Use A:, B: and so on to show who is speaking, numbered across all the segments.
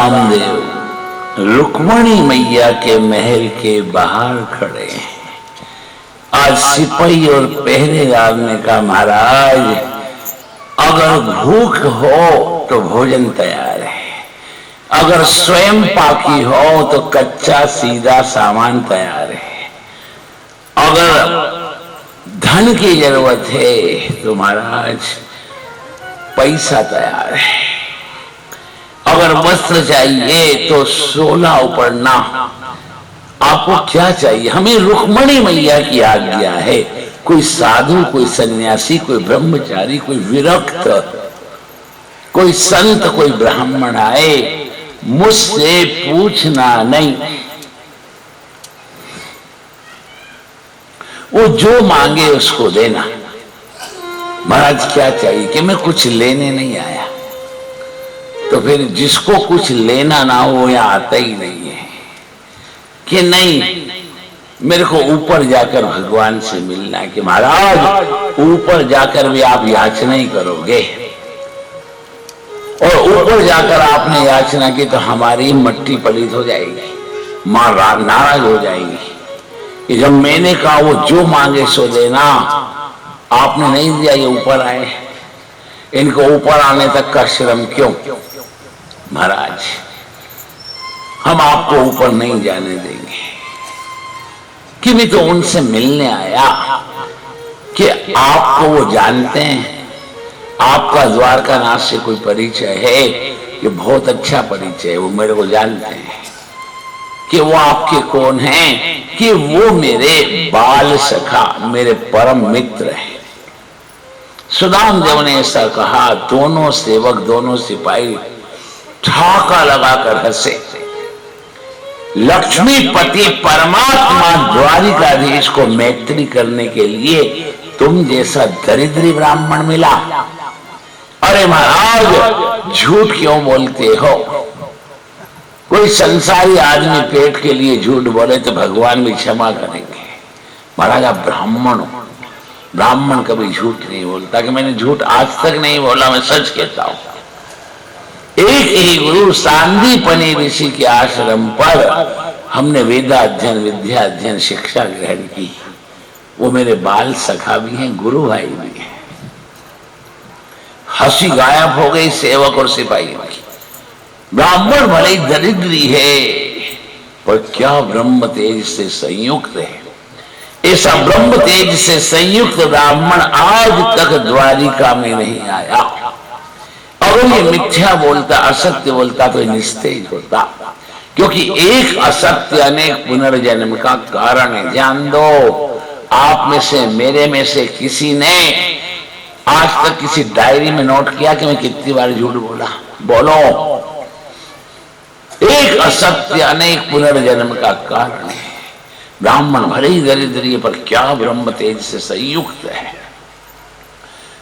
A: सुदाम देव रुक्मणी मैया के महल के बाहर खड़े हैं। आज सिपाही और पहरेदार ने कहा, महाराज अगर भूख हो तो भोजन तैयार है, अगर स्वयं पाकी हो तो कच्चा सीधा सामान तैयार है, अगर धन की जरूरत है तो महाराज पैसा तैयार है, अगर वस्त्र चाहिए तो 16 उपरना। आपको क्या चाहिए? हमें रुक्मणी मैया की आज्ञा है। कोई साधु, कोई सन्यासी, कोई ब्रह्मचारी, कोई विरक्त, कोई संत, कोई ब्राह्मण आए, मुझसे पूछना नहीं, वो जो मांगे उसको देना। महाराज क्या चाहिए? कि मैं कुछ लेने नहीं आया। तो फिर जिसको कुछ लेना ना हो वो यहाँ आता ही नहीं है। कि नहीं, मेरे को ऊपर जाकर भगवान से मिलना है। कि महाराज ऊपर जाकर भी आप याचना ही करोगे, और ऊपर जाकर आपने याचना की तो हमारी मट्टी पलित हो जाएगी, मां नाराज हो जाएगी। कि जब मैंने कहा वो जो मांगे सो देना, आपने नहीं दिया, ये ऊपर आए, इनको ऊपर आने तक का श्रम क्यों? महाराज हम आपको ऊपर नहीं जाने देंगे। कि भी तो उनसे मिलने आया कि आपको वो जानते हैं, आपका द्वारकानाथ से कोई परिचय है? कि बहुत अच्छा परिचय है, वो मेरे को जानते हैं। कि वो आपके कौन हैं? कि वो मेरे बाल सखा, मेरे परम मित्र हैं। सुदाम देव ने ऐसा कहा। दोनों सेवक, दोनों सिपाही ठाका लगाकर हंसे। लक्ष्मीपति परमात्मा द्वारिकाधीश को मैत्री करने के लिए तुम जैसा दरिद्री ब्राह्मण मिला। अरे महाराज झूठ क्यों बोलते हो? कोई संसारी आदमी पेट के लिए झूठ बोले तो भगवान भी क्षमा करेंगे। महाराज आप ब्राह्मण हो, ब्राह्मण कभी झूठ नहीं बोलता। कि मैंने झूठ आज तक नहीं बोला, मैं सच कहता हूं। एक ही गुरु सांदीपनी ऋषि के आश्रम पर हमने वेदा अध्ययन, विद्या अध्ययन, शिक्षा ग्रहण की। वो मेरे बाल सखा भी हैं, गुरु भाई भी हैं। हंसी गायब हो गई सेवक और सिपाही की। ब्राह्मण भले ही दरिद्री है, पर क्या ब्रह्म तेज से संयुक्त है। ऐसा ब्रह्म तेज से संयुक्त ब्राह्मण आज तक द्वारिका में नहीं आया। अगर ये मिथ्या बोलता, असत्य बोलता तो निस्तेज होता। क्योंकि एक असत्य अनेक पुनर्जन्म का कारण है। ध्यान दो, आप में से, मेरे में से किसी ने आज तक किसी डायरी में नोट किया कि मैं कितनी बार झूठ बोला? बोलो। एक असत्य अनेक पुनर्जन्म का कारण है। ब्राह्मण भले ही दरिद्री पर क्या ब्रह्म तेज से संयुक्त है।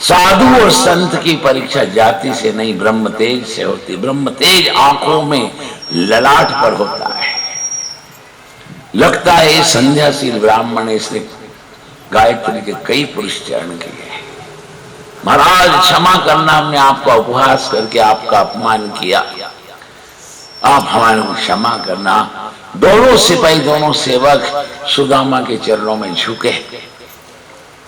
A: साधु और संत की परीक्षा जाति से नहीं, ब्रह्म तेज से होती। ब्रह्म तेज आंखों में, ललाट पर होता है। लगता है संध्याशील ब्राह्मण ने इसने गायत्री के कई पुरुष चरण किए। महाराज क्षमा करना, हमने आपका उपहास करके आपका अपमान किया, आप हमारे को क्षमा करना। दोनों सिपाही, दोनों सेवक सुदामा के चरणों में झुके।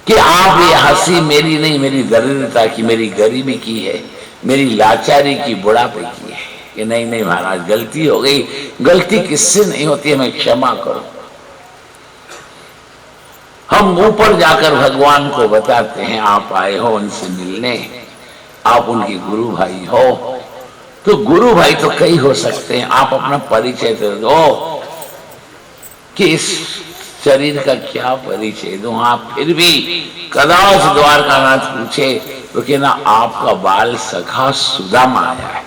A: कि आप ये हंसी मेरी नहीं, मेरी दरिद्रता की, मेरी गरीबी की है, मेरी लाचारी की, बुढ़ापे की है। कि नहीं नहीं महाराज, गलती हो गई। गलती किससे नहीं होती है, मैं क्षमा करो। हम ऊपर जाकर भगवान को बताते हैं, आप आए हो उनसे मिलने, आप उनके गुरु भाई हो। तो गुरु भाई तो कई हो सकते हैं, आप अपना परिचय तो दो। कि इस शरीर का क्या परिचय दूं? आप फिर भी कदाच द्वारकानाथ पूछे तो कहना आपका बाल सखा सुदामा आया है।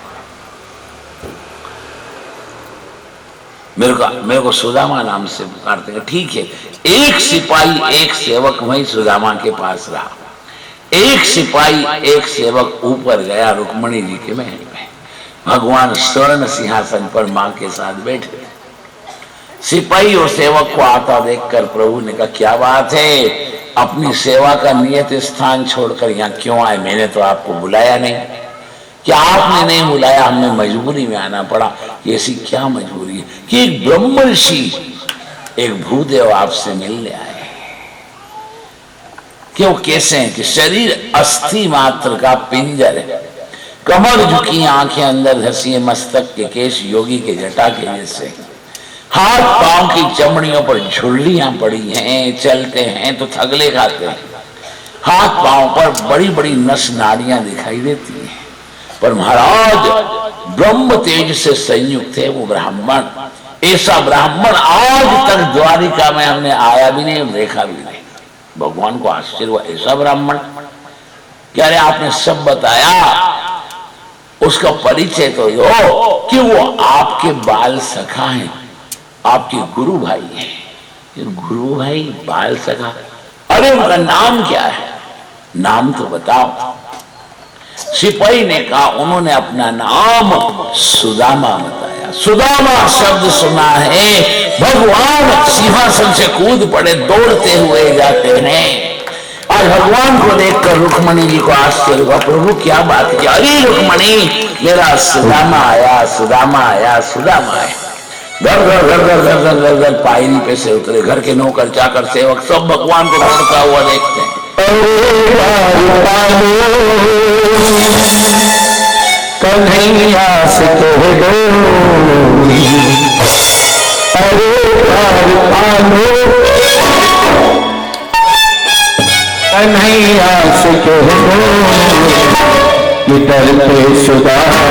A: मेरे को सुदामा नाम से पुकारते हैं। ठीक है, एक सिपाही, एक सेवक वहीं सुदामा के पास रहा। एक सिपाही, एक सेवक ऊपर गया रुक्मणी जी के महल में। भगवान स्वर्ण सिंहासन पर मां के साथ बैठे। सिपाही और सेवक को आता देखकर प्रभु ने कहा, क्या बात है, अपनी सेवा का नियत स्थान छोड़कर यहाँ क्यों आए? मैंने तो आपको बुलाया नहीं। कि आपने नहीं बुलाया, हमें मजबूरी में आना पड़ा। ऐसी क्या मजबूरी है कि एक ब्रह्मर्षि, एक भूदेव आपसे मिलने आए। क्यों कैसे हैं कि शरीर अस्थि मात्र का पिंजर है, कमर झुकी, आंखें अंदर धसी है, मस्तक के केश योगी के जटा के जैसे, हाथ पांव की चमड़ियों पर झुर्रियां पड़ी हैं, चलते हैं तो थगले खाते हैं, हाथ पांव पर बड़ी बड़ी नस नाड़ियां दिखाई देती हैं। पर महाराज ब्रह्म तेज से संयुक्त है वो ब्राह्मण। ऐसा ब्राह्मण आज तक द्वारिका में हमने आया भी नहीं, देखा भी नहीं। भगवान को आश्चर्य हुआ, ऐसा ब्राह्मण। क्या रे आपने सब बताया, उसका परिचय तो यो कि वो आपके बाल सखा हैं, आपके गुरु भाई हैं। गुरु भाई, बाल सखा, अरे उनका नाम क्या है? नाम तो बताओ। सिपाही ने कहा, उन्होंने अपना नाम सुदामा बताया। सुदामा शब्द सुना है, भगवान सिंहासन से कूद पड़े, दौड़ते हुए जाते हैं। और भगवान को देखकर रुक्मणी जी को आश्चर्य हुआ, प्रभु क्या बात की? अरे रुक्मणी, मेरा सुदामा आया, सुदामा आया, सुदामा आया। घर घर घर घर घर घर घर घर पायरी पे से उतरे, घर के नौकर चाकर सेवक सब भगवान को दौड़ता हुआ देखते हैं।
B: कन्हैया से कह दो, अरे कन्हैया से कह दो, डर पे सुदामा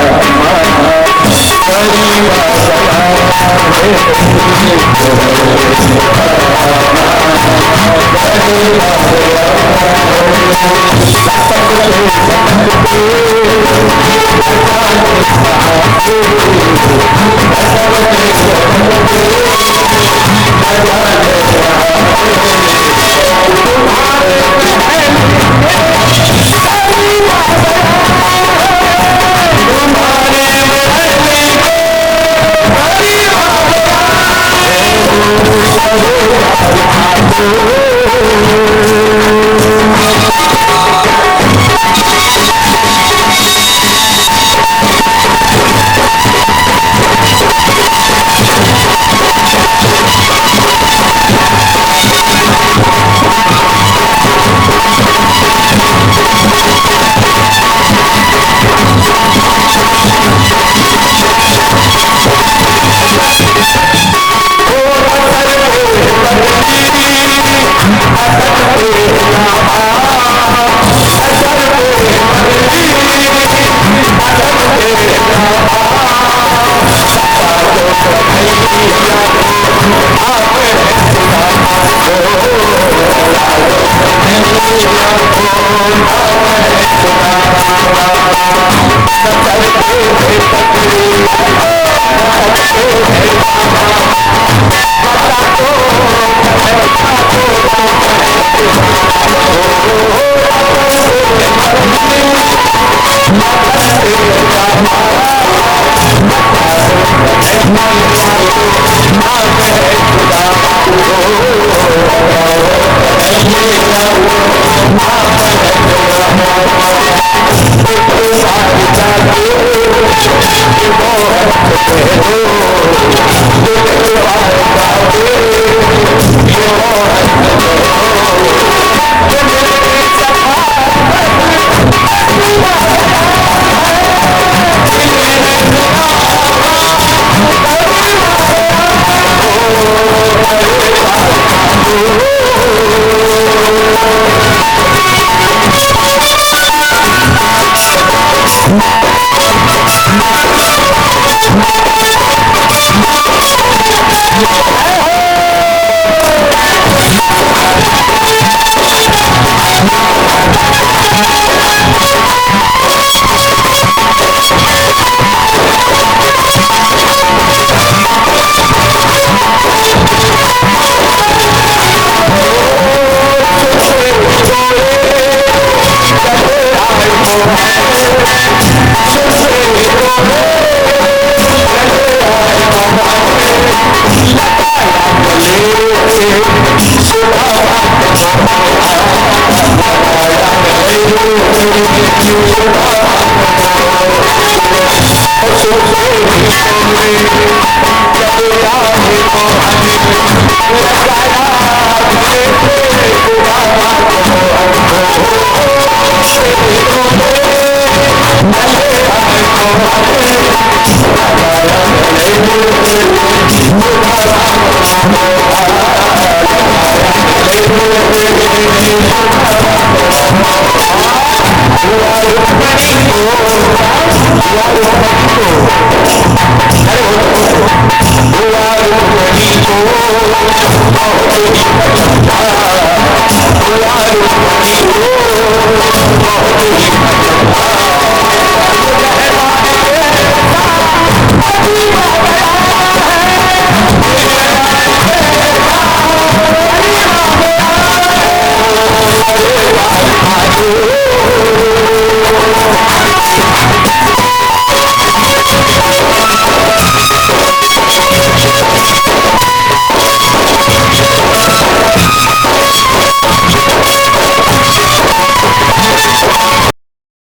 B: को